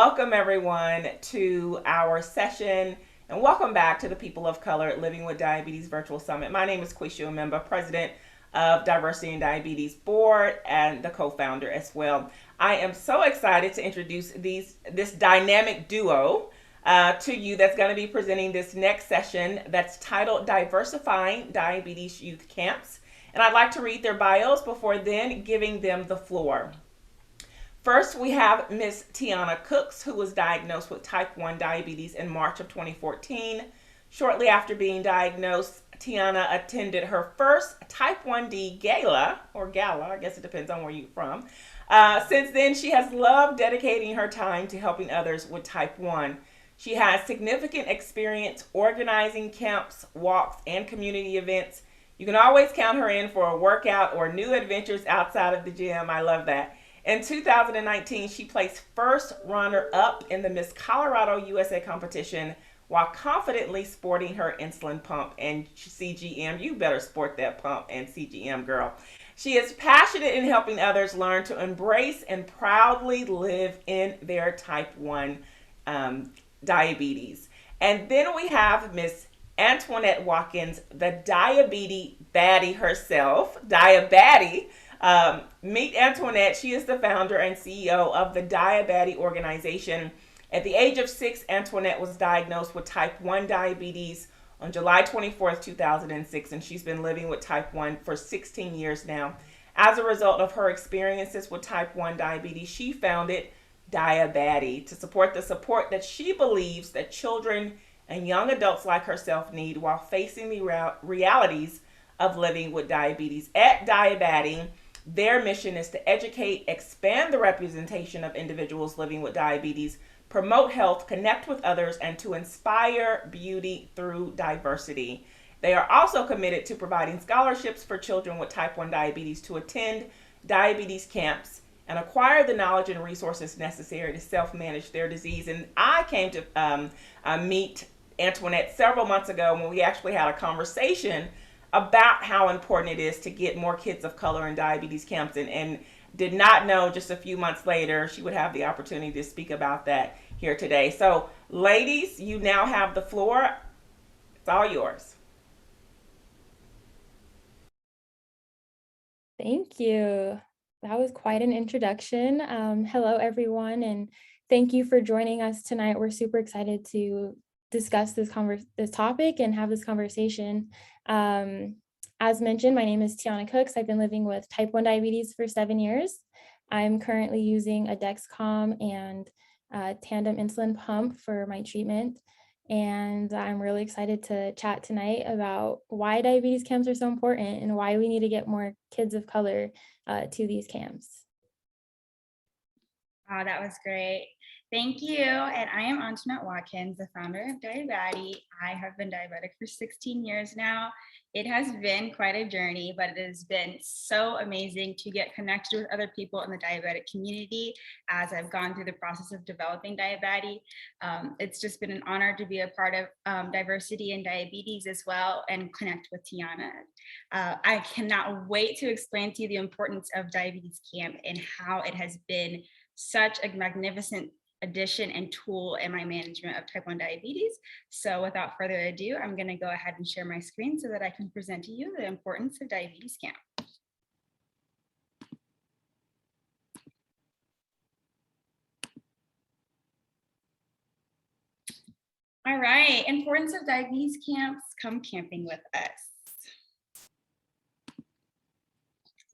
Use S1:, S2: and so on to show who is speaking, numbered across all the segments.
S1: Welcome everyone to our session and welcome back to the People of Color Living with Diabetes Virtual Summit. My name is Quisha Member, President of Diversity Diabetes Board and the co-founder as well. I am so excited to introduce this dynamic duo to you that's going to be presenting this next session that's titled Diversifying Diabetes Youth Camps. And I'd like to read their bios before then giving them the floor. First, we have Miss Tiana Cooks, who was diagnosed with type 1 diabetes in March of 2014. Shortly after being diagnosed, Tiana attended her first type 1D gala, I guess it depends on where you're from. Since then, she has loved dedicating her time to helping others with type 1. She has significant experience organizing camps, walks, and community events. You can always count her in for a workout or new adventures outside of the gym. I love that. In 2019, she placed first runner-up in the Miss Colorado USA competition while confidently sporting her insulin pump and CGM. You better sport that pump and CGM, girl. She is passionate in helping others learn to embrace and proudly live in their type 1 diabetes. And then we have Miss Antoinette Watkins, the Diabaddie herself, Diabaddie. Meet Antoinette. She is the founder and CEO of the Diabaddie organization. At the age of 6, Antoinette was diagnosed with type 1 diabetes on July 24th, 2006, and she's been living with type 1 for 16 years now. As a result of her experiences with type 1 diabetes, she founded Diabaddie to support the support that she believes that children and young adults like herself need while facing the realities of living with diabetes. At Diabaddie, their mission is to educate, expand the representation of individuals living with diabetes, promote health, connect with others, and to inspire beauty through diversity. They are also committed to providing scholarships for children with type 1 diabetes to attend diabetes camps and acquire the knowledge and resources necessary to self-manage their disease. And I came to meet Antoinette several months ago when we actually had a conversation about how important it is to get more kids of color in diabetes camps, and did not know just a few months later she would have the opportunity to speak about that here today. So ladies, you now have the floor. It's all yours.
S2: Thank you. That was quite an introduction. Hello, everyone, and thank you for joining us tonight. We're super excited to discuss this topic and have this conversation. As mentioned, my name is Tiana Cooks. I've been living with type 1 diabetes for 7 years. I'm currently using a Dexcom and tandem insulin pump for my treatment. And I'm really excited to chat tonight about why diabetes camps are so important and why we need to get more kids of color to these camps.
S3: Oh, that was great. Thank you. And I am Antoinette Watkins, the founder of Diabaddie. I have been diabetic for 16 years now. It has been quite a journey, but it has been so amazing to get connected with other people in the diabetic community as I've gone through the process of developing Diabaddie. It's just been an honor to be a part of diversity in diabetes as well and connect with Tiana. I cannot wait to explain to you the importance of diabetes camp and how it has been such a magnificent addition and tool in my management of type 1 diabetes. So without further ado, I'm going to go ahead and share my screen so that I can present to you the importance of diabetes camp. All right, importance of diabetes camps, come camping with us.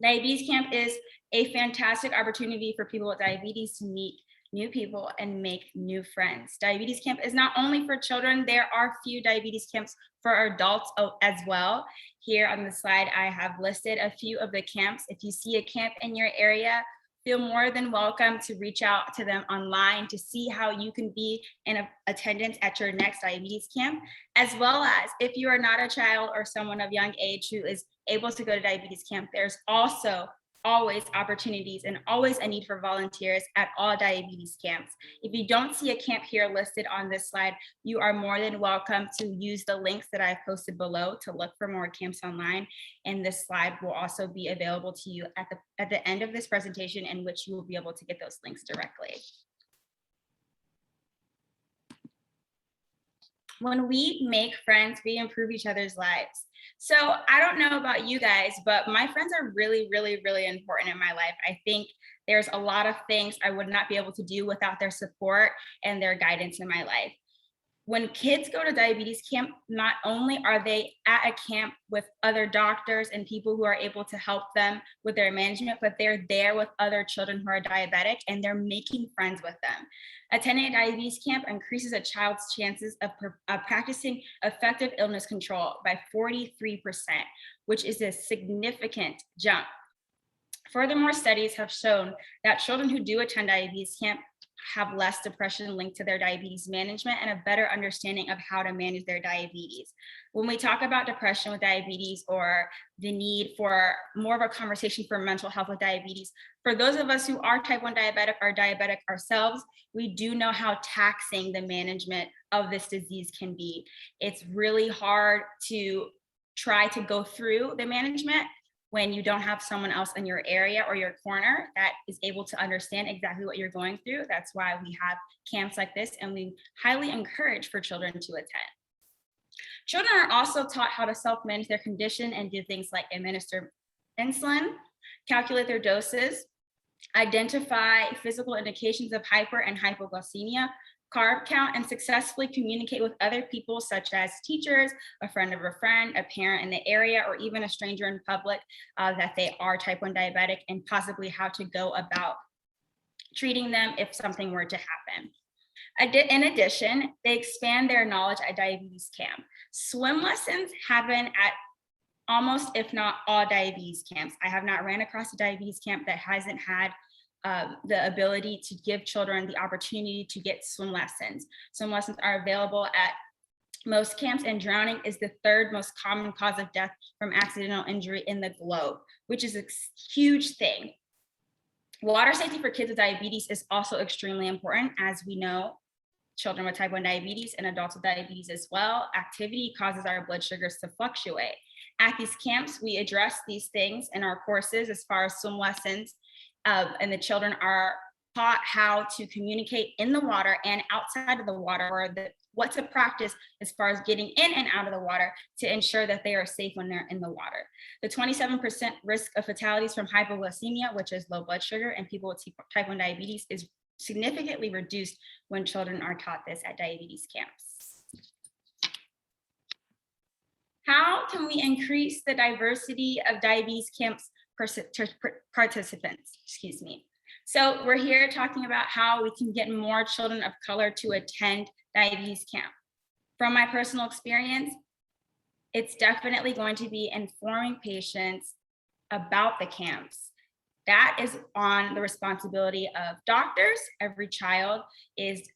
S3: Diabetes camp is a fantastic opportunity for people with diabetes to meet new people and make new friends. Diabetes camp is not only for children, there are few diabetes camps for adults as well. Here on the slide, I have listed a few of the camps. If you see a camp in your area, feel more than welcome to reach out to them online to see how you can be in attendance at your next diabetes camp, as well as if you are not a child or someone of young age who is able to go to diabetes camp, there's also always opportunities and always a need for volunteers at all diabetes camps. If you don't see a camp here listed on this slide, you are more than welcome to use the links that I've posted below to look for more camps online. And this slide will also be available to you at the end of this presentation, in which you will be able to get those links directly. When we make friends, we improve each other's lives. So I don't know about you guys, but my friends are really, really, really important in my life. I think there's a lot of things I would not be able to do without their support and their guidance in my life. When kids go to diabetes camp, not only are they at a camp with other doctors and people who are able to help them with their management, but they're there with other children who are diabetic and they're making friends with them. Attending a diabetes camp increases a child's chances of practicing effective illness control by 43%, which is a significant jump. Furthermore, studies have shown that children who do attend diabetes camp have less depression linked to their diabetes management and a better understanding of how to manage their diabetes. When we talk about depression with diabetes or the need for more of a conversation for mental health with diabetes, for those of us who are type 1 diabetic or diabetic ourselves, we do know how taxing the management of this disease can be. It's really hard to try to go through the management when you don't have someone else in your area or your corner that is able to understand exactly what you're going through. That's why we have camps like this, and we highly encourage for children to attend. Children are also taught how to self-manage their condition and do things like administer insulin, calculate their doses, identify physical indications of hyper and hypoglycemia, carb count, and successfully communicate with other people such as teachers, a friend of a friend, a parent in the area, or even a stranger in public that they are type 1 diabetic, and possibly how to go about treating them if something were to happen. In addition, they expand their knowledge at diabetes camp. Swim lessons happen at almost, if not all, diabetes camps. I have not ran across a diabetes camp that hasn't had the ability to give children the opportunity to get swim lessons. Swim lessons are available at most camps, and drowning is the third most common cause of death from accidental injury in the globe, which is a huge thing. Water safety for kids with diabetes is also extremely important. As we know, children with type 1 diabetes and adults with diabetes as well, activity causes our blood sugars to fluctuate. At these camps, we address these things in our courses as far as swim lessons, and the children are taught how to communicate in the water and outside of the water, or what to practice as far as getting in and out of the water to ensure that they are safe when they're in the water. The 27% risk of fatalities from hypoglycemia, which is low blood sugar, and people with type 1 diabetes is significantly reduced when children are taught this at diabetes camps. How can we increase the diversity of diabetes camps participants? Excuse me. So we're here talking about how we can get more children of color to attend diabetes camp. From my personal experience, it's definitely going to be informing patients about the camps. That is on the responsibility of doctors. Every child is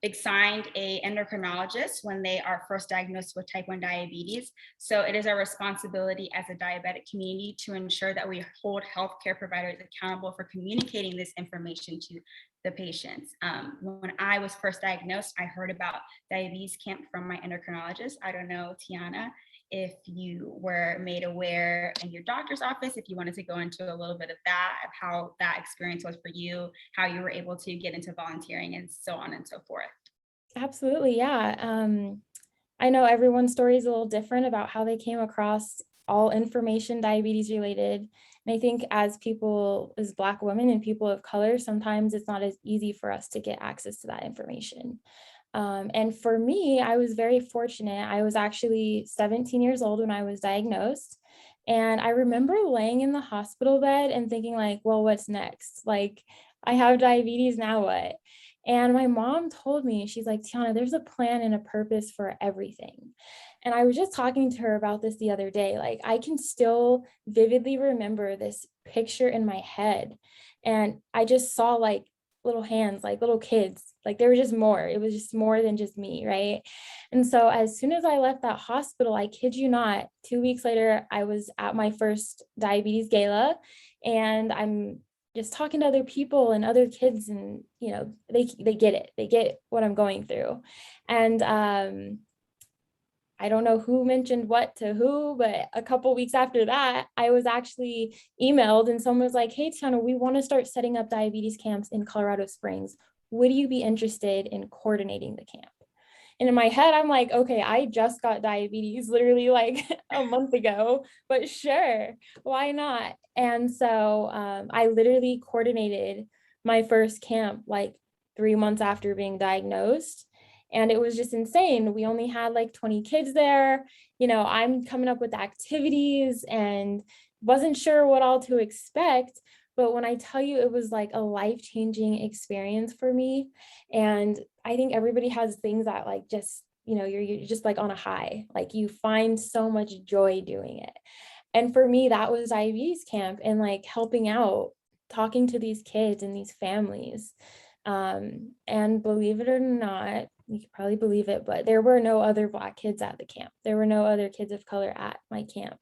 S3: assigned an endocrinologist when they are first diagnosed with type 1 diabetes. So it is our responsibility as a diabetic community to ensure that we hold healthcare providers accountable for communicating this information to the patients. When I was first diagnosed, I heard about diabetes camp from my endocrinologist. I don't know, Tiana, if you were made aware in your doctor's office, if you wanted to go into a little bit of that, of how that experience was for you, how you were able to get into volunteering and so on and so forth.
S2: Absolutely, yeah. I know everyone's story is a little different about how they came across all information diabetes related. And I think as people, as Black women and people of color, sometimes it's not as easy for us to get access to that information. And for me, I was very fortunate. I was actually 17 years old when I was diagnosed. And I remember laying in the hospital bed and thinking like, well, what's next? Like, I have diabetes, now what? And my mom told me, she's like, Tiana, there's a plan and a purpose for everything. And I was just talking to her about this the other day. Like, I can still vividly remember this picture in my head. And I just saw like little hands, like little kids, like there was just more. It was just more than just me, right? And so as soon as I left that hospital, I kid you not, 2 weeks later, I was at my first diabetes gala, and I'm just talking to other people and other kids, and you know, they get it. They get what I'm going through. And I don't know who mentioned what to who, but a couple weeks after that, I was actually emailed and someone was like, hey, Tiana, we want to start setting up diabetes camps in Colorado Springs. Would you be interested in coordinating the camp? And in my head, I'm like, okay, I just got diabetes literally like a month ago, but sure, why not? And so I literally coordinated my first camp like 3 months after being diagnosed. And it was just insane. We only had like 20 kids there. You know, I'm coming up with activities and wasn't sure what all to expect. But when I tell you, it was like a life-changing experience for me. And I think everybody has things that like just, you know, you're just like on a high, like you find so much joy doing it. And for me, that was diabetes camp and like helping out, talking to these kids and these families. And believe it or not, you could probably believe it, but there were no other Black kids at the camp. There were no other kids of color at my camp.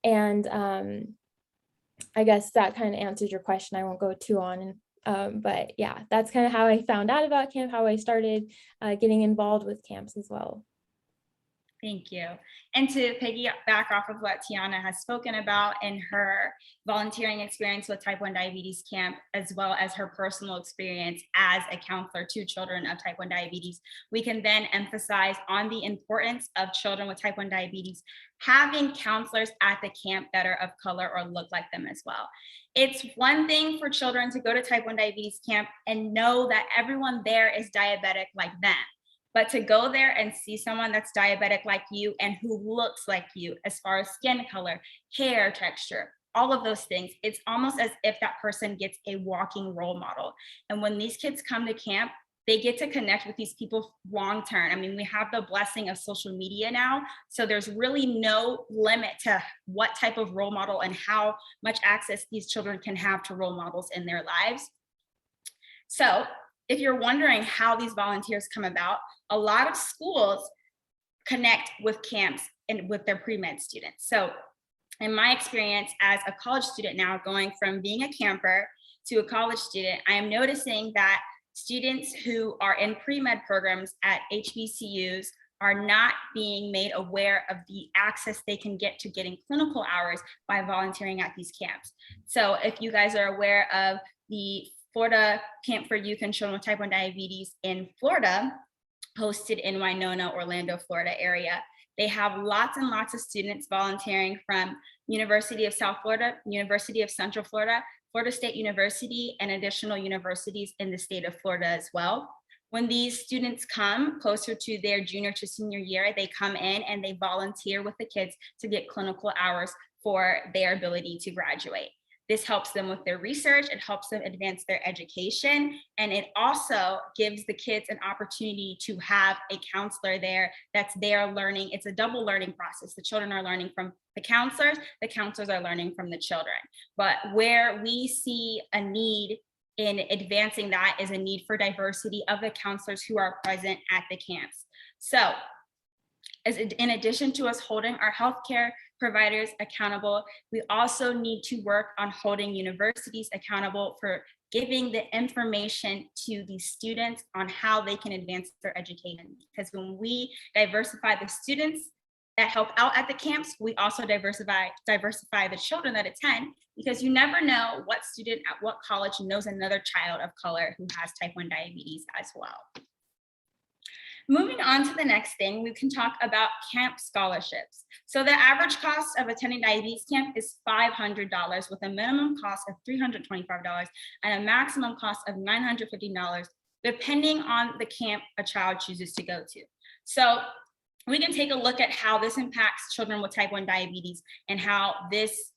S2: And I guess that kind of answers your question. I won't go too on. But yeah, that's kind of how I found out about camp, how I started getting involved with camps as well.
S3: Thank you. And to piggyback off of what Tiana has spoken about in her volunteering experience with Type 1 Diabetes Camp, as well as her personal experience as a counselor to children of Type 1 diabetes, we can then emphasize on the importance of children with Type 1 diabetes having counselors at the camp that are of color or look like them as well. It's one thing for children to go to Type 1 Diabetes Camp and know that everyone there is diabetic like them. But to go there and see someone that's diabetic like you and who looks like you as far as skin color, hair texture, all of those things, it's almost as if that person gets a walking role model. And when these kids come to camp, they get to connect with these people long term. I mean, we have the blessing of social media now, so there's really no limit to what type of role model and how much access these children can have to role models in their lives. So if you're wondering how these volunteers come about, a lot of schools connect with camps and with their pre-med students. So in my experience as a college student now, going from being a camper to a college student, I am noticing that students who are in pre-med programs at HBCUs are not being made aware of the access they can get to getting clinical hours by volunteering at these camps. So if you guys are aware of the Florida Camp for Youth and Children with Type 1 Diabetes in Florida, hosted in Winona, Orlando, Florida area, they have lots and lots of students volunteering from University of South Florida, University of Central Florida, Florida State University, and additional universities in the state of Florida as well. When these students come closer to their junior to senior year, they come in and they volunteer with the kids to get clinical hours for their ability to graduate. This helps them with their research, it helps them advance their education, and it also gives the kids an opportunity to have a counselor there that's there learning. It's a double learning process. The children are learning from the counselors are learning from the children. But where we see a need in advancing that is a need for diversity of the counselors who are present at the camps. So in addition to us holding our healthcare providers accountable, we also need to work on holding universities accountable for giving the information to the students on how they can advance their education. Because when we diversify the students that help out at the camps, we also diversify the children that attend, because you never know what student at what college knows another child of color who has Type 1 diabetes as well. Moving on to the next thing, we can talk about camp scholarships. So the average cost of attending diabetes camp is $500 with a minimum cost of $325 and a maximum cost of $950, depending on the camp a child chooses to go to. So we can take a look at how this impacts children with Type 1 diabetes and how this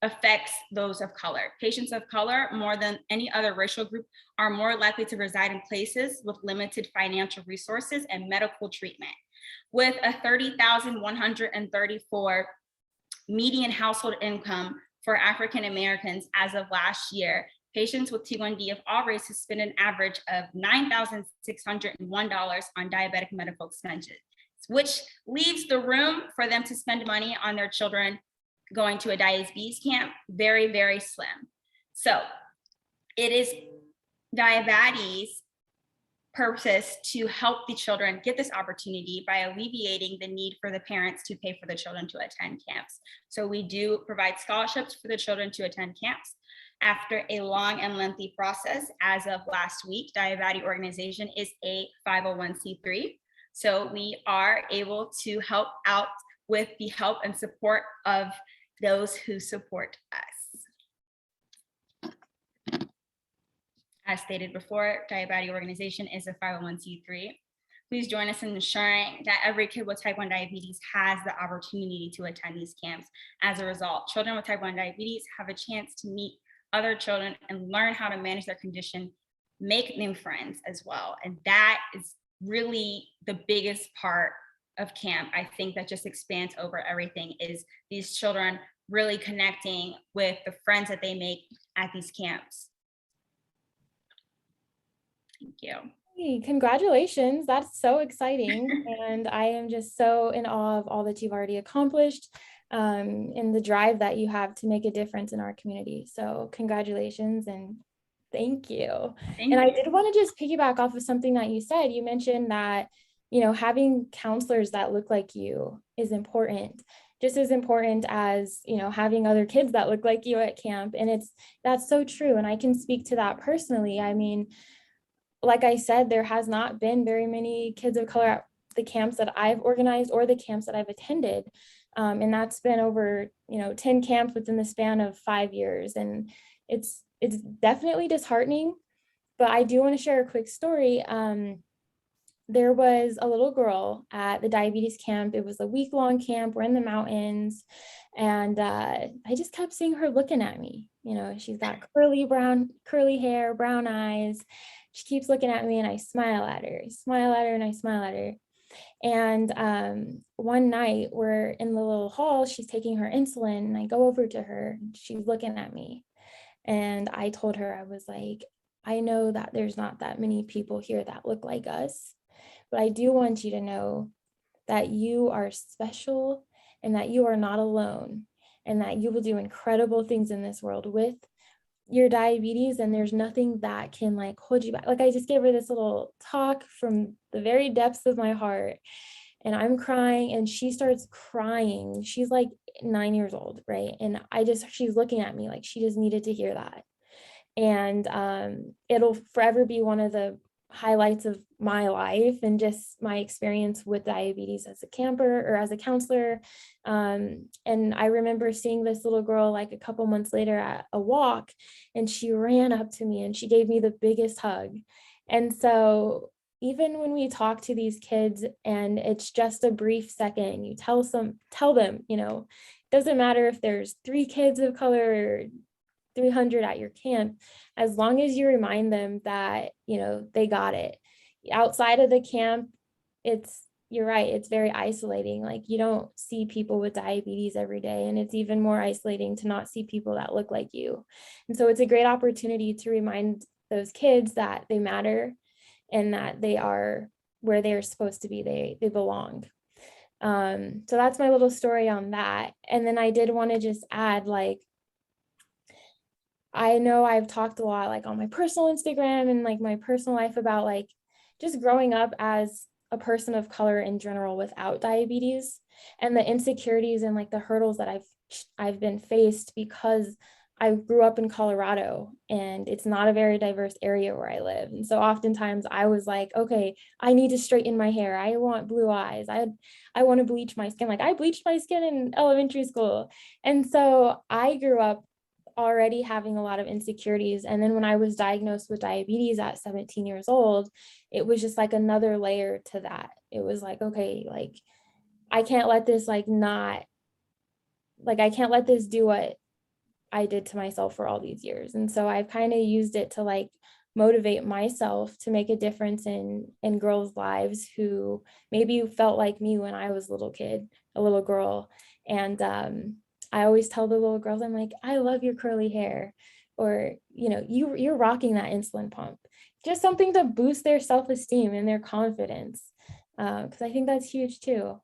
S3: affects those of color. Patients of color, more than any other racial group, are more likely to reside in places with limited financial resources and medical treatment. With a $30,134 median household income for African Americans as of last year, patients with T1D of all races spend an average of $9,601 on diabetic medical expenses, which leaves the room for them to spend money on their children going to a diabetes camp very, very slim. So it is Diabaddie's purpose to help the children get this opportunity by alleviating the need for the parents to pay for the children to attend camps. So we do provide scholarships for the children to attend camps. After a long and lengthy process, as of last week, Diabaddie organization is a 501c3. So we are able to help out with the help and support of those who support us. As stated before, Diabaddie organization is a 501c3. Please join us in ensuring that every kid with type 1 diabetes has the opportunity to attend these camps. As a result, children with type 1 diabetes have a chance to meet other children and learn how to manage their condition, make new friends as well. And that is really the biggest part of camp. I think that just expands over everything, is these children really connecting with the friends that they make at these camps. Thank you.
S2: Hey, congratulations. That's so exciting. And I am just so in awe of all that you've already accomplished, and the drive that you have to make a difference in our community. So congratulations and thank you.
S3: Thank
S2: And I
S3: you.
S2: did want to just piggyback off of something that you said. You mentioned that, you know, having counselors that look like you is important, just as important as, you know, having other kids that look like you at camp. And that's so true. And I can speak to that personally. I mean, like I said, there has not been very many kids of color at the camps that I've organized or the camps that I've attended. And that's been over, you know, 10 camps within the span of 5 years. And it's definitely disheartening, but I do want to share a quick story. There was a little girl at the diabetes camp. It was a week-long camp. We're in the mountains. And I just kept seeing her looking at me. You know, she's got curly hair, brown eyes. She keeps looking at me and I smile at her, and I smile at her. And one night we're in the little hall, she's taking her insulin and I go over to her, she's looking at me. And I told her, I was like, I know that there's not that many people here that look like us, but I do want you to know that you are special and that you are not alone and that you will do incredible things in this world with your diabetes, and there's nothing that can like hold you back. Like I just gave her this little talk from the very depths of my heart, and I'm crying and she starts crying. She's like 9 years old, right? And she's looking at me like she just needed to hear that. And it'll forever be one of the highlights of my life and just my experience with diabetes as a camper or as a counselor. And I remember seeing this little girl like a couple months later at a walk, and she ran up to me and she gave me the biggest hug. And so even when we talk to these kids and it's just a brief second, you tell them, you know, it doesn't matter if there's 3 kids of color or 300 at your camp, as long as you remind them that, you know, they got it. Outside of the camp, you're right, it's very isolating. Like you don't see people with diabetes every day, and it's even more isolating to not see people that look like you. And so it's a great opportunity to remind those kids that they matter and that they are where they're supposed to be. They belong. So that's my little story on that. And then I did want to just add, like, I know I've talked a lot like on my personal Instagram and like my personal life about like just growing up as a person of color in general without diabetes and the insecurities and like the hurdles that I've been faced because I grew up in Colorado and it's not a very diverse area where I live. And so oftentimes I was like, okay, I need to straighten my hair. I want blue eyes. I want to bleach my skin. Like I bleached my skin in elementary school. And so I grew up already having a lot of insecurities. And then when I was diagnosed with diabetes at 17 years old, it was just like another layer to that. It was like, okay, like I can't let this I can't let this do what I did to myself for all these years. And so I've kind of used it to like motivate myself to make a difference in girls' lives who maybe felt like me when I was a little girl. And I always tell the little girls, I'm like, I love your curly hair, or, you know, you're rocking that insulin pump. Just something to boost their self-esteem and their confidence. Because I think that's huge too.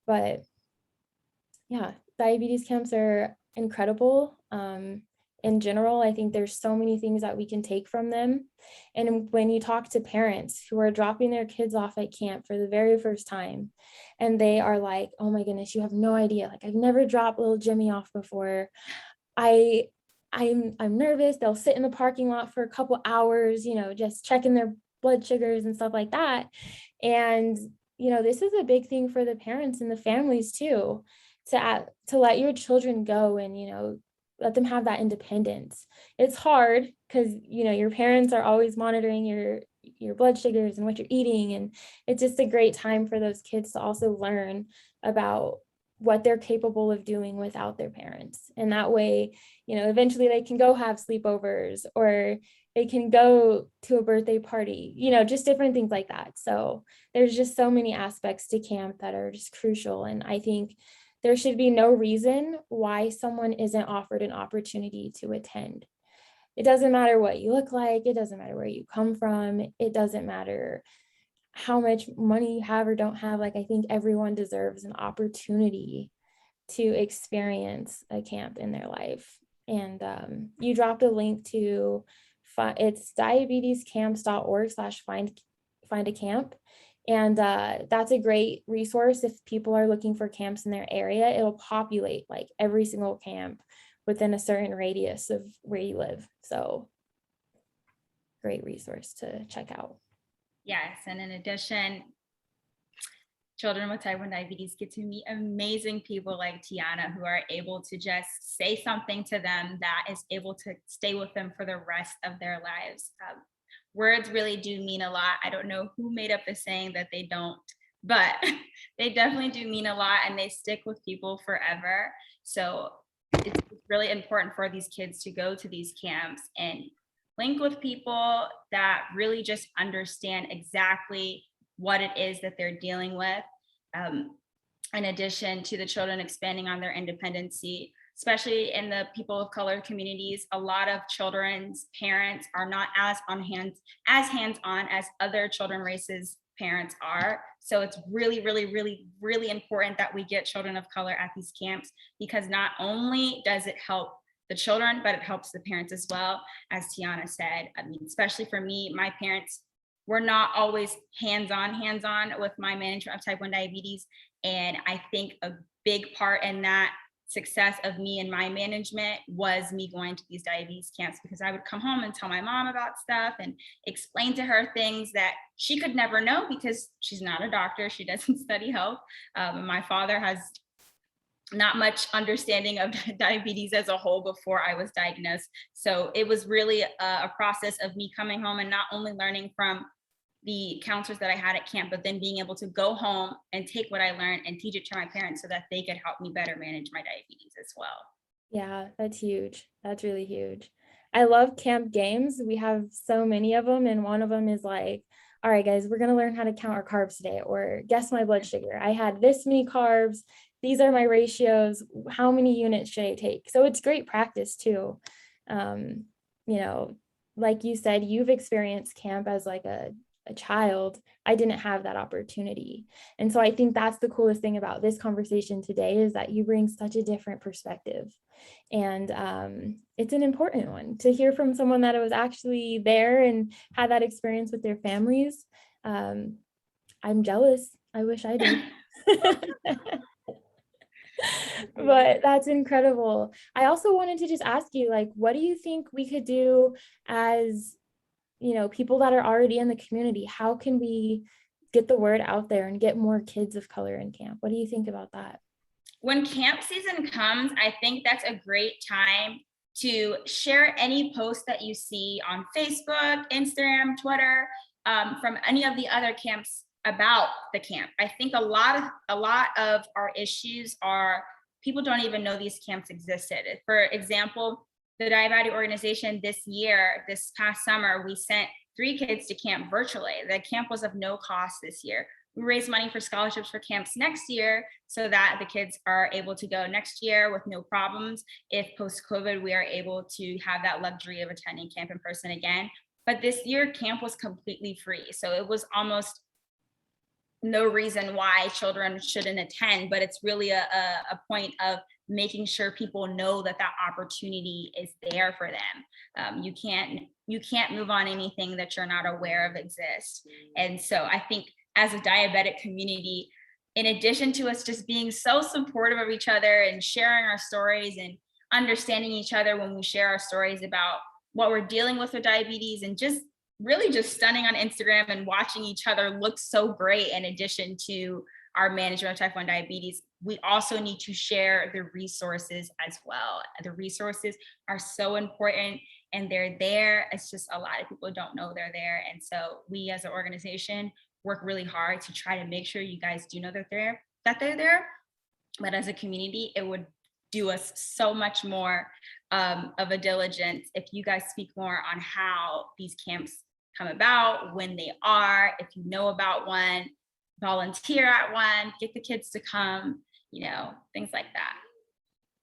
S2: But yeah, diabetes camps are incredible. In general, I think there's so many things that we can take from them. And when you talk to parents who are dropping their kids off at camp for the very first time, and they are like, oh my goodness, you have no idea. Like I've never dropped little Jimmy off before. I'm nervous. They'll sit in the parking lot for a couple hours, you know, just checking their blood sugars and stuff like that. And this is a big thing for the parents and the families too, to let your children go and, let them have that independence. It's hard because, your parents are always monitoring your blood sugars and what you're eating. And it's just a great time for those kids to also learn about what they're capable of doing without their parents. And that way, eventually they can go have sleepovers, or they can go to a birthday party, just different things like that. So there's just so many aspects to camp that are just crucial. And I think there should be no reason why someone isn't offered an opportunity to attend. It doesn't matter what you look like. It doesn't matter where you come from. It doesn't matter how much money you have or don't have. Like, I think everyone deserves an opportunity to experience a camp in their life. And you dropped a link to, it's diabetescamps.org/find a camp. And that's a great resource if people are looking for camps in their area. It'll populate like every single camp within a certain radius of where you live. So great resource to check out.
S3: Yes, and in addition, children with type 1 diabetes get to meet amazing people like Tiana, who are able to just say something to them that is able to stay with them for the rest of their lives. Words really do mean a lot. I don't know who made up the saying that they don't, but they definitely do mean a lot, and they stick with people forever. So it's really important for these kids to go to these camps and link with people that really just understand exactly what it is that they're dealing with. In addition to the children expanding on their independency, especially in the people of color communities, a lot of children's parents are not as hands-on as other children races parents are. So it's really, really, really, really important that we get children of color at these camps, because not only does it help the children, but it helps the parents as well. As Tiana said, I mean, especially for me, my parents were not always hands-on with my management of type 1 diabetes. And I think a big part in that success of me and my management was me going to these diabetes camps, because I would come home and tell my mom about stuff and explain to her things that she could never know because she's not a doctor. She doesn't study health. My father has not much understanding of diabetes as a whole before I was diagnosed. So it was really a process of me coming home and not only learning from the counselors that I had at camp, but then being able to go home and take what I learned and teach it to my parents so that they could help me better manage my diabetes as well.
S2: Yeah, that's huge. That's really huge. I love camp games. We have so many of them. And one of them is like, all right, guys, we're going to learn how to count our carbs today, or guess my blood sugar. I had this many carbs. These are my ratios. How many units should I take? So it's great practice too. Like you said, you've experienced camp as like a child. I didn't have that opportunity. And so I think that's the coolest thing about this conversation today, is that you bring such a different perspective. And it's an important one to hear from someone that was actually there and had that experience with their families. I'm jealous. I wish I did. But that's incredible. I also wanted to just ask you, like, what do you think we could do as, people that are already in the community? How can we get the word out there and get more kids of color in camp? What do you think about that?
S3: When camp season comes, I think that's a great time to share any posts that you see on Facebook, Instagram, Twitter, from any of the other camps about the camp. I think a lot of our issues are people don't even know these camps existed. For example, the Diabaddie organization this past summer, we sent 3 kids to camp virtually. The camp was of no cost this year. We raised money for scholarships for camps next year so that the kids are able to go next year with no problems. If post-COVID, we are able to have that luxury of attending camp in person again. But this year, camp was completely free. So it was almost no reason why children shouldn't attend, but it's really a point of making sure people know that that opportunity is there for them. You can't move on anything that you're not aware of exists. And so I think as a diabetic community, in addition to us just being so supportive of each other and sharing our stories and understanding each other when we share our stories about what we're dealing with diabetes, and just really just stunning on Instagram and watching each other look so great. In addition to our management of type 1 diabetes, we also need to share the resources as well. The resources are so important and they're there. It's just a lot of people don't know they're there. And so we as an organization work really hard to try to make sure you guys do know that they're there. But as a community, it would do us so much more of a diligence if you guys speak more on how these camps come about, when they are, if you know about one, volunteer at one, get the kids to come, things like that.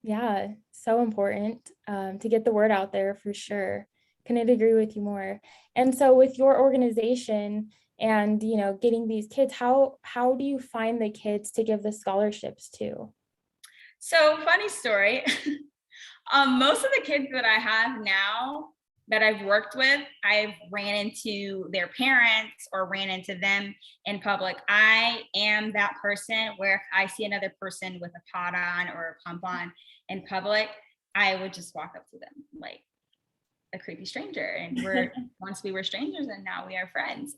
S2: Yeah, so important to get the word out there for sure. Couldn't agree with you more. And so with your organization and, getting these kids, how do you find the kids to give the scholarships to?
S3: So funny story. Most of the kids that I have now that I've worked with, I've ran into their parents or ran into them in public. I am that person where if I see another person with a pod on or a pump on in public, I would just walk up to them like a creepy stranger. And once we were strangers and now we are friends.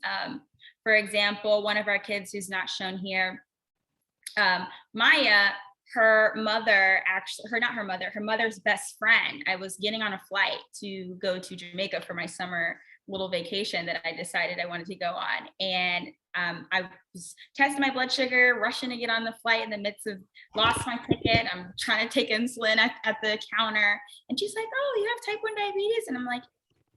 S3: For example, one of our kids who's not shown here, Maya, her mother's best friend. I was getting on a flight to go to Jamaica for my summer little vacation that I decided I wanted to go on. And I was testing my blood sugar, rushing to get on the flight in the midst of lost my ticket. I'm trying to take insulin at the counter. And she's like, "Oh, you have type 1 diabetes?" And I'm like,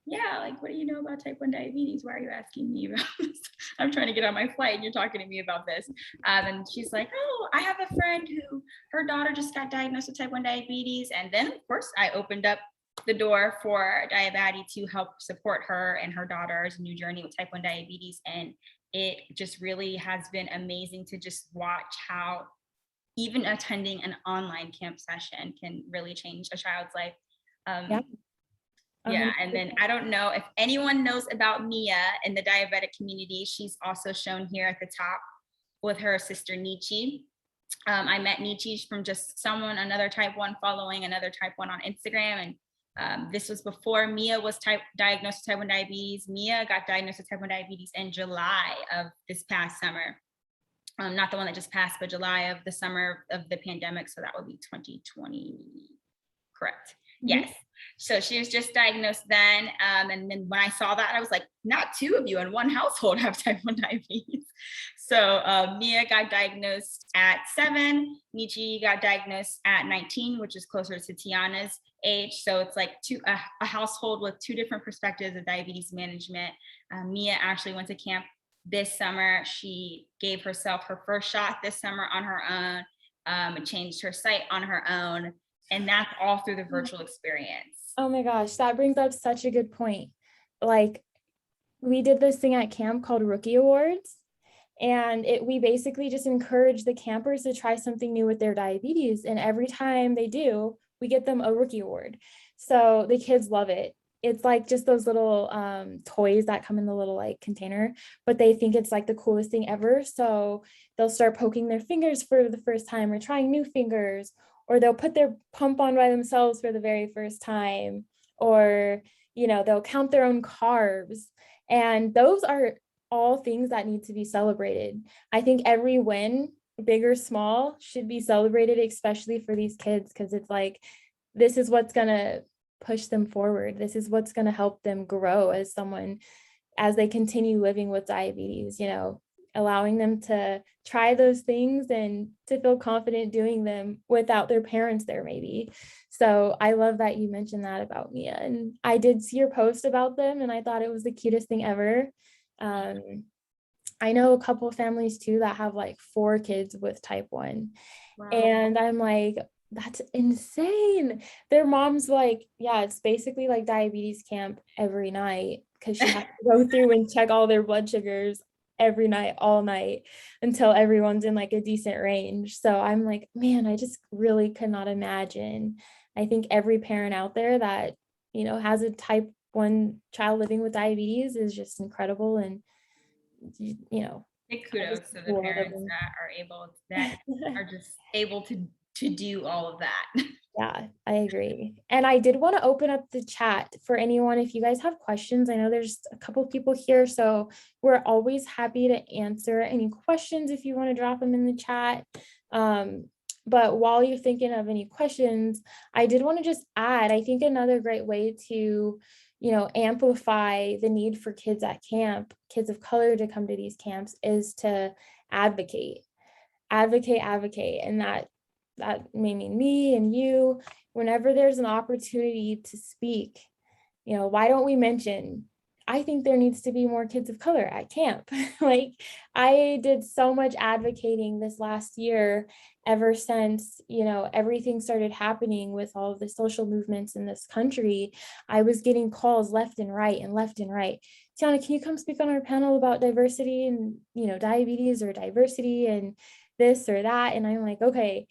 S3: "Yeah, like, what do you know about type 1 diabetes? Why are you asking me about this? I'm trying to get on my flight and you're talking to me about this." And she's like, "Oh, I have a friend who her daughter just got diagnosed with type 1 diabetes." And then, of course, I opened up the door for Diabaddie to help support her and her daughter's new journey with type 1 diabetes. And it just really has been amazing to just watch how even attending an online camp session can really change a child's life.
S2: Yep.
S3: Yeah, and then I don't know if anyone knows about Mia in the diabetic community. She's also shown here at the top with her sister Nietzsche. I met Nietzsche from just another type 1 following another type 1 on Instagram. And this was before Mia was diagnosed with type 1 diabetes. Mia got diagnosed with type 1 diabetes in July of this past summer. Not the one that just passed, but July of the summer of the pandemic. So that would be 2020, correct? Mm-hmm. Yes. So she was just diagnosed then. And then when I saw that, I was like, not two of you in one household have type 1 diabetes. So Mia got diagnosed at 7. Nietzsche got diagnosed at 19, which is closer to Tiana's age. So it's like a household with two different perspectives of diabetes management. Mia actually went to camp this summer. She gave herself her first shot this summer on her own, and changed her site on her own. And that's all through the virtual experience.
S2: Oh my gosh, that brings up such a good point. Like, we did this thing at camp called Rookie Awards, and we basically just encourage the campers to try something new with their diabetes. And every time they do, we get them a Rookie Award. So the kids love it. It's like just those little toys that come in the little like container, but they think it's like the coolest thing ever. So they'll start poking their fingers for the first time or trying new fingers, or they'll put their pump on by themselves for the very first time, or, they'll count their own carbs. And those are all things that need to be celebrated. I think every win, big or small, should be celebrated, especially for these kids, because it's like, this is what's going to push them forward. This is what's going to help them grow as they continue living with diabetes, allowing them to try those things and to feel confident doing them without their parents there maybe. So I love that you mentioned that about Mia. And I did see your post about them and I thought it was the cutest thing ever. I know a couple of families too that have like 4 kids with type 1. Wow. And I'm like, that's insane. Their mom's like, yeah, it's basically like diabetes camp every night, because she has to go through and check all their blood sugars every night, all night, until everyone's in like a decent range. So I'm like, man, I just really could not imagine. I think every parent out there that, has a type 1 child living with diabetes is just incredible. And,
S3: big kudos to the parents that are just able to do all of that.
S2: Yeah, I agree. And I did want to open up the chat for anyone if you guys have questions. I know there's a couple people here, so we're always happy to answer any questions if you want to drop them in the chat. But while you're thinking of any questions, I did want to just add, I think another great way to, amplify the need for kids at camp, kids of color to come to these camps, is to advocate, advocate. And that may mean me and you. Whenever there's an opportunity to speak, why don't we mention, I think there needs to be more kids of color at camp. Like, I did so much advocating this last year, ever since, everything started happening with all of the social movements in this country. I was getting calls left and right and left and right. Tiana, can you come speak on our panel about diversity and, diabetes, or diversity and this or that? And I'm like, okay,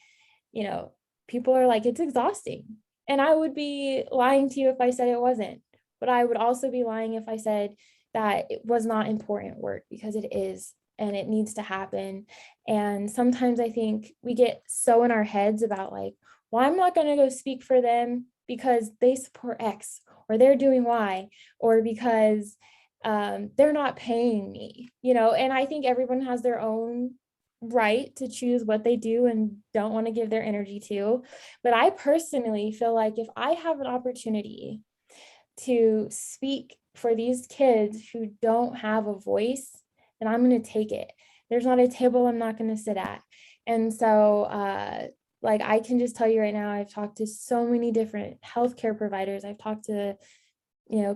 S2: people are like, it's exhausting. And I would be lying to you if I said it wasn't, but I would also be lying if I said that it was not important work, because it is, and it needs to happen. And sometimes I think we get so in our heads about like, well, I'm not going to go speak for them because they support X, or they're doing Y, or because they're not paying me, and I think everyone has their own right to choose what they do and don't want to give their energy to. But I personally feel like if I have an opportunity to speak for these kids who don't have a voice, then I'm going to take it. There's not a table I'm not going to sit at. And so, like, I can just tell you right now, I've talked to so many different healthcare providers. I've talked to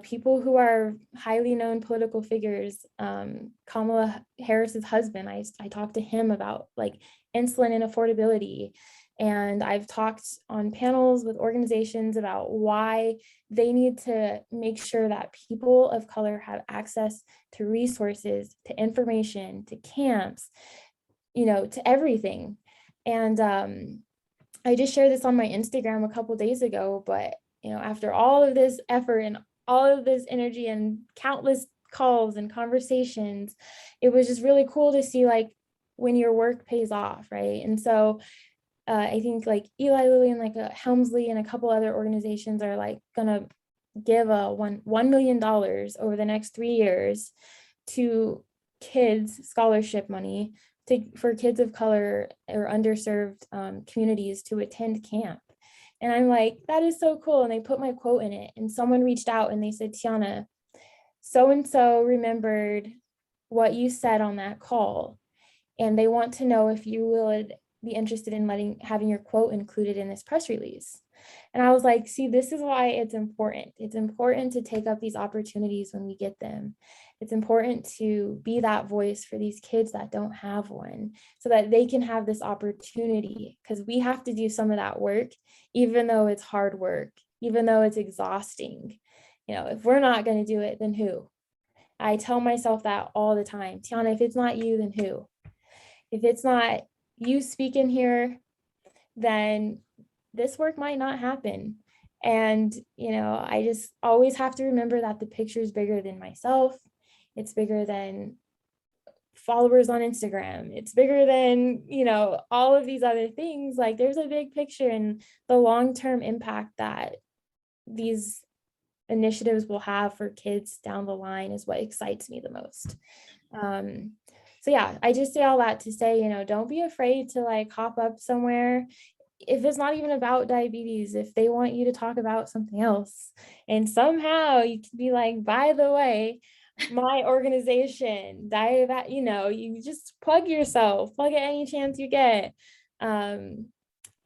S2: people who are highly known political figures. Kamala Harris's husband, I talked to him about like insulin and affordability. And I've talked on panels with organizations about why they need to make sure that people of color have access to resources, to information, to camps, to everything. And I just shared this on my Instagram a couple days ago, but after all of this effort and all of this energy and countless calls and conversations, it was just really cool to see like when your work pays off, right? And so I think like Eli Lilly and like Helmsley and a couple other organizations are like gonna give $1 million over the next 3 years to kids, scholarship money for kids of color or underserved communities to attend camp. And I'm like, that is so cool. And they put my quote in it, and someone reached out and they said, Tiana, so-and-so remembered what you said on that call, and they want to know if you would be interested in having your quote included in this press release. And I was like, see, this is why it's important. It's important to take up these opportunities when we get them. It's important to be that voice for these kids that don't have one, so that they can have this opportunity, because we have to do some of that work, even though it's hard work, even though it's exhausting. If we're not going to do it, then who? I tell myself that all the time. Tiana, if it's not you, then who? If it's not you speaking here, then this work might not happen. And, I just always have to remember that the picture is bigger than myself. It's bigger than followers on Instagram. It's bigger than, all of these other things. Like, there's a big picture, and the long-term impact that these initiatives will have for kids down the line is what excites me the most. So yeah, I just say all that to say, don't be afraid to like hop up somewhere. If it's not even about diabetes, if they want you to talk about something else, and somehow you can be like, by the way, my organization, Diabaddie, you just plug yourself, plug at any chance you get. And,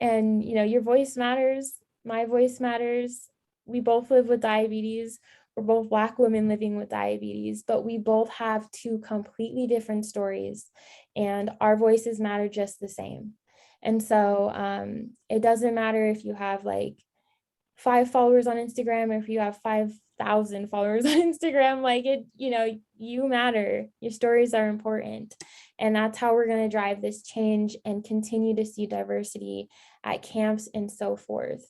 S2: your voice matters. My voice matters. We both live with diabetes. We're both Black women living with diabetes, but we both have two completely different stories, and our voices matter just the same. And so it doesn't matter if you have like 5 followers on Instagram, or if you have 5,000 followers on Instagram, like you matter. Your stories are important. And that's how we're going to drive this change and continue to see diversity at camps and so forth.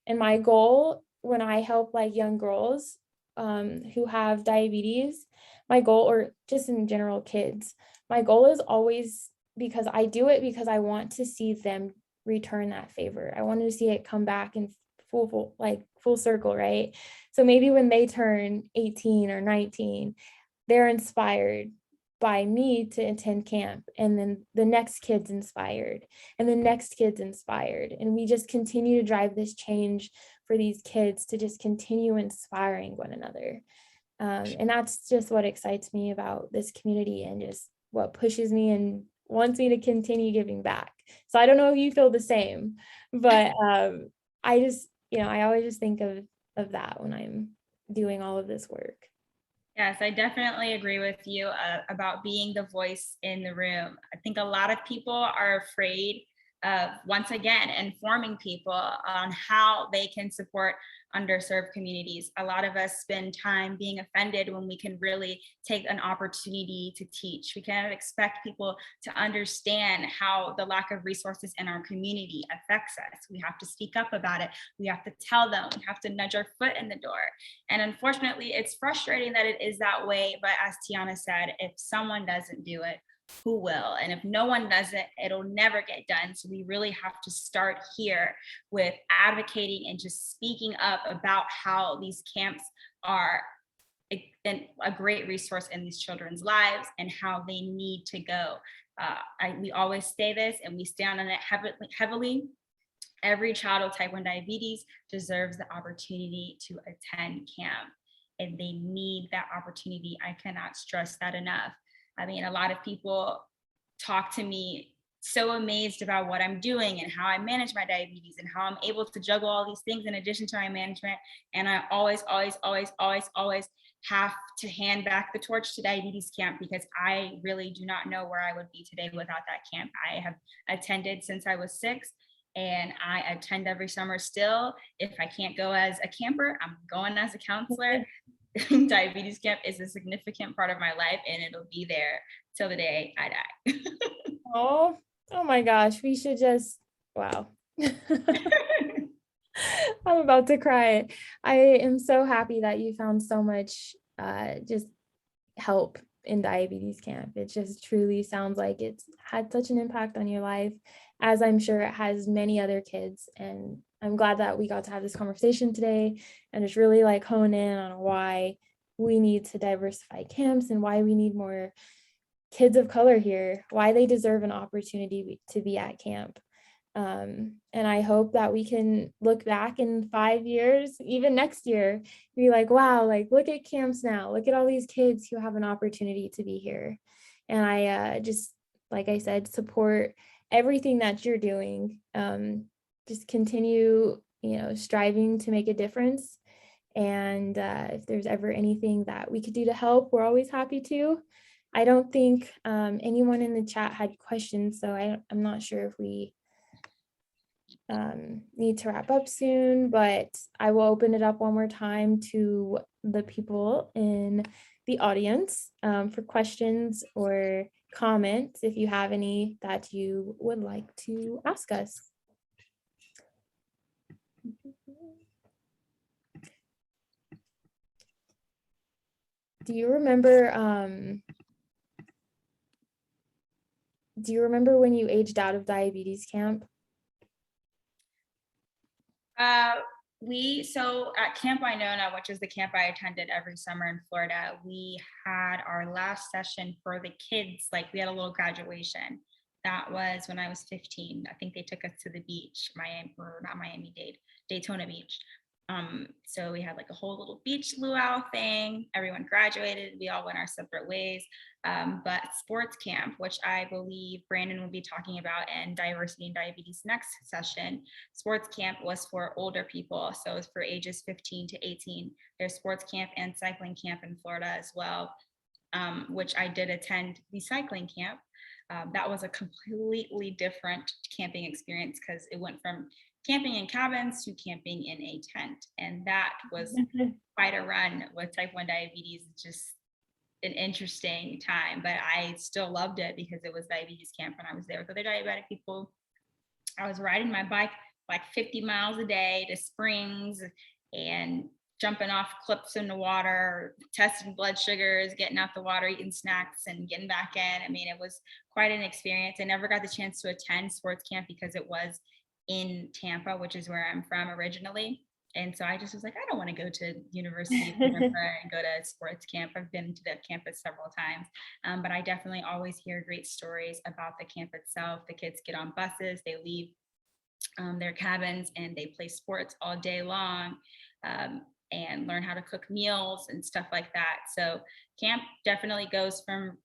S2: And my goal when I help like young girls who have diabetes, my goal, or just in general kids, my goal is always, because I do it because I want to see them return that favor. I wanted to see it come back in full circle, right? So maybe when they turn 18 or 19, they're inspired by me to attend camp, and then the next kid's inspired, and the next kid's inspired, and we just continue to drive this change for these kids to just continue inspiring one another. And that's just what excites me about this community, and just what pushes me and wants me to continue giving back. So I don't know if you feel the same, but I just, I always just think of that when I'm doing all of this work.
S3: Yes, I definitely agree with you about being the voice in the room. I think a lot of people are afraid of, once again, informing people on how they can support underserved communities. A lot of us spend time being offended when we can really take an opportunity to teach. We cannot expect people to understand how the lack of resources in our community affects us. We have to speak up about it. We have to tell them. We have to nudge our foot in the door. And unfortunately, it's frustrating that it is that way. But as Tiana said, if someone doesn't do it, who will? And if no one does it, it'll never get done. So we really have to start here with advocating and just speaking up about how these camps are a great resource in these children's lives and how they need to go. We always say this, and we stand on it heavily. Every child with type 1 diabetes deserves the opportunity to attend camp, and they need that opportunity. I cannot stress that enough. I mean, a lot of people talk to me so amazed about what I'm doing and how I manage my diabetes and how I'm able to juggle all these things in addition to my management. And I always have to hand back the torch to diabetes camp, because I really do not know where I would be today without that camp. I have attended since I was 6, and I attend every summer still. If I can't go as a camper, I'm going as a counselor. Diabetes camp is a significant part of my life, and it'll be there till the day I die.
S2: Oh my gosh, we should just, wow. I'm about to cry. I am so happy that you found so much just help in diabetes camp. It just truly sounds like it's had such an impact on your life, as I'm sure it has many other kids. And I'm glad that we got to have this conversation today and just really like hone in on why we need to diversify camps and why we need more kids of color here, why they deserve an opportunity to be at camp. And I hope that we can look back in 5 years, even next year, be like, wow, like look at camps now, look at all these kids who have an opportunity to be here. And I just, like I said, support everything that you're doing. Just continue, striving to make a difference. And if there's ever anything that we could do to help, we're always happy to. I don't think anyone in the chat had questions, so I'm not sure if we need to wrap up soon, but I will open it up one more time to the people in the audience for questions or comments if you have any that you would like to ask us. Do you remember when you aged out of diabetes camp?
S3: So at Camp Winona, which is the camp I attended every summer in Florida, we had our last session for the kids. Like we had a little graduation. That was when I was 15. I think they took us to the beach, Daytona Beach. So we had like a whole little beach luau thing. Everyone graduated. We all went our separate ways. But sports camp, which I believe Brandon will be talking about in Diversity and Diabetes next session, sports camp was for older people. So it's for ages 15 to 18. There's sports camp and cycling camp in Florida as well, which I did attend the cycling camp. That was a completely different camping experience because it went from camping in cabins to camping in a tent. And that was quite a run with type 1 diabetes. Just an interesting time, but I still loved it because it was diabetes camp and I was there with other diabetic people. I was riding my bike like 50 miles a day to springs and jumping off cliffs in the water, testing blood sugars, getting out the water, eating snacks and getting back in. I mean, it was quite an experience. I never got the chance to attend sports camp because it was in Tampa, which is where I'm from originally. And so I just was like, I don't want to go to University of Tampa and go to sports camp. I've been to that campus several times, but I definitely always hear great stories about the camp itself. The kids get on buses, they leave their cabins, and they play sports all day long, and learn how to cook meals and stuff like that. So camp definitely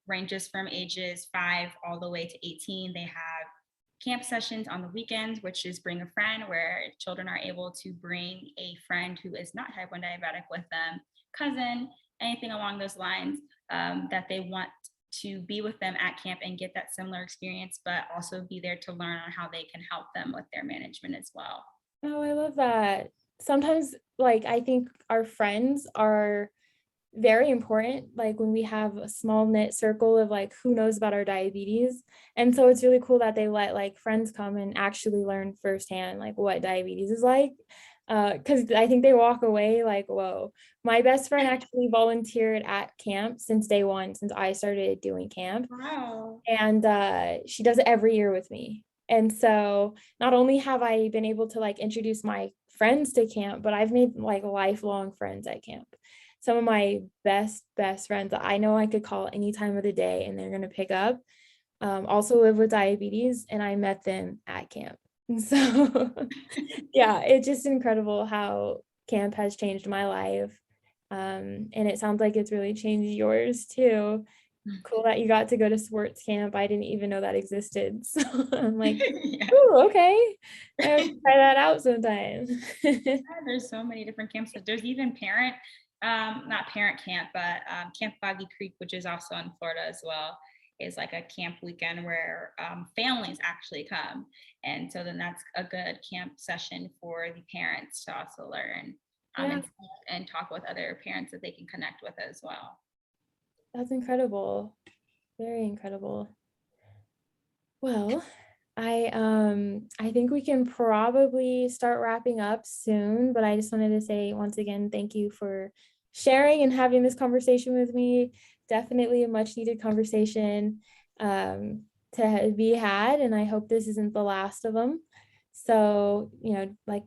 S3: ranges from ages 5 all the way to 18. They have camp sessions on the weekends, which is bring a friend, where children are able to bring a friend who is not type 1 diabetic with them, cousin, anything along those lines, that they want to be with them at camp and get that similar experience, but also be there to learn on how they can help them with their management as well.
S2: Oh, I love that. Sometimes, like, I think our friends are very important, like when we have a small knit circle of like who knows about our diabetes. And so it's really cool that they let like friends come and actually learn firsthand like what diabetes is like. Because I think they walk away like, whoa. My best friend actually volunteered at camp since day one, since I started doing camp.
S3: Wow.
S2: And she does it every year with me. And so not only have I been able to like introduce my friends to camp, but I've made like lifelong friends at camp. Some of my best friends that I know I could call any time of the day and they're going to pick up, also live with diabetes, and I met them at camp. And so yeah, it's just incredible how camp has changed my life. And it sounds like it's really changed yours too. Cool that you got to go to sports camp. I didn't even know that existed. So I'm like,
S3: Yeah.
S2: oh, okay. I would try that out sometime.
S3: Yeah, there's so many different camps. There's even not parent camp, but Camp Boggy Creek, which is also in Florida as well, is like a camp weekend where families actually come. And so then that's a good camp session for the parents to also learn
S2: Yeah.
S3: and talk with other parents that they can connect with as well.
S2: That's incredible. Very incredible. Well, I think we can probably start wrapping up soon, but I just wanted to say once again, thank you for sharing and having this conversation with me. Definitely a much needed conversation to be had, and I hope this isn't the last of them. So, like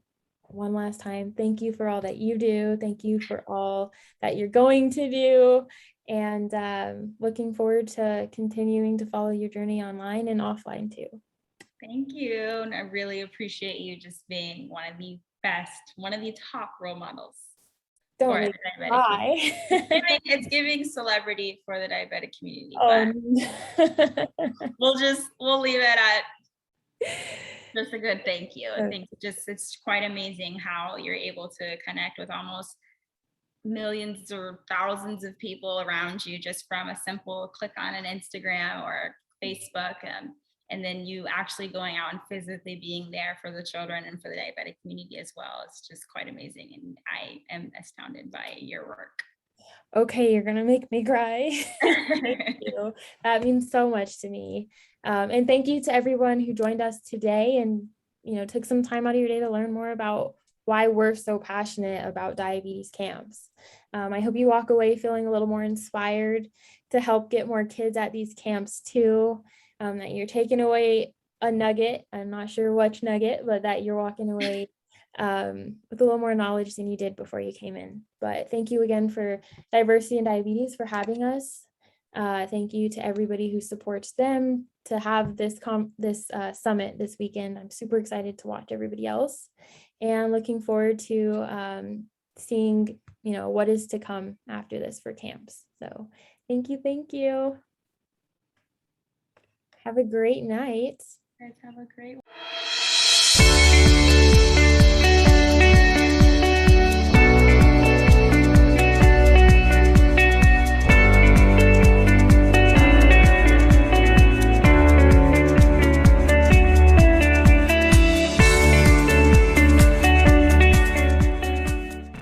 S2: one last time, thank you for all that you do. Thank you for all that you're going to do. And looking forward to continuing to follow your journey online and offline too.
S3: Thank you. And I really appreciate you just being one of the top role models.
S2: Don't make me cry.
S3: It's giving celebrity for the diabetic community,
S2: Oh,
S3: but we'll leave it at just a good thank you. I think it's quite amazing how you're able to connect with almost millions or thousands of people around you just from a simple click on an Instagram or Facebook, and then you actually going out and physically being there for the children and for the diabetic community as well. It's just quite amazing, and I am astounded by your work.
S2: Okay, you're gonna make me cry. Thank you. That means so much to me. And thank you to everyone who joined us today and took some time out of your day to learn more about why we're so passionate about diabetes camps. I hope you walk away feeling a little more inspired to help get more kids at these camps too. That you're taking away a nugget. I'm not sure which nugget, but that you're walking away with a little more knowledge than you did before you came in. But thank you again for Diversity and Diabetes for having us. Thank you to everybody who supports them to have this summit this weekend. I'm super excited to watch everybody else and looking forward to seeing what is to come after this for camps. So thank you. Have a great night.
S3: Guys, have a great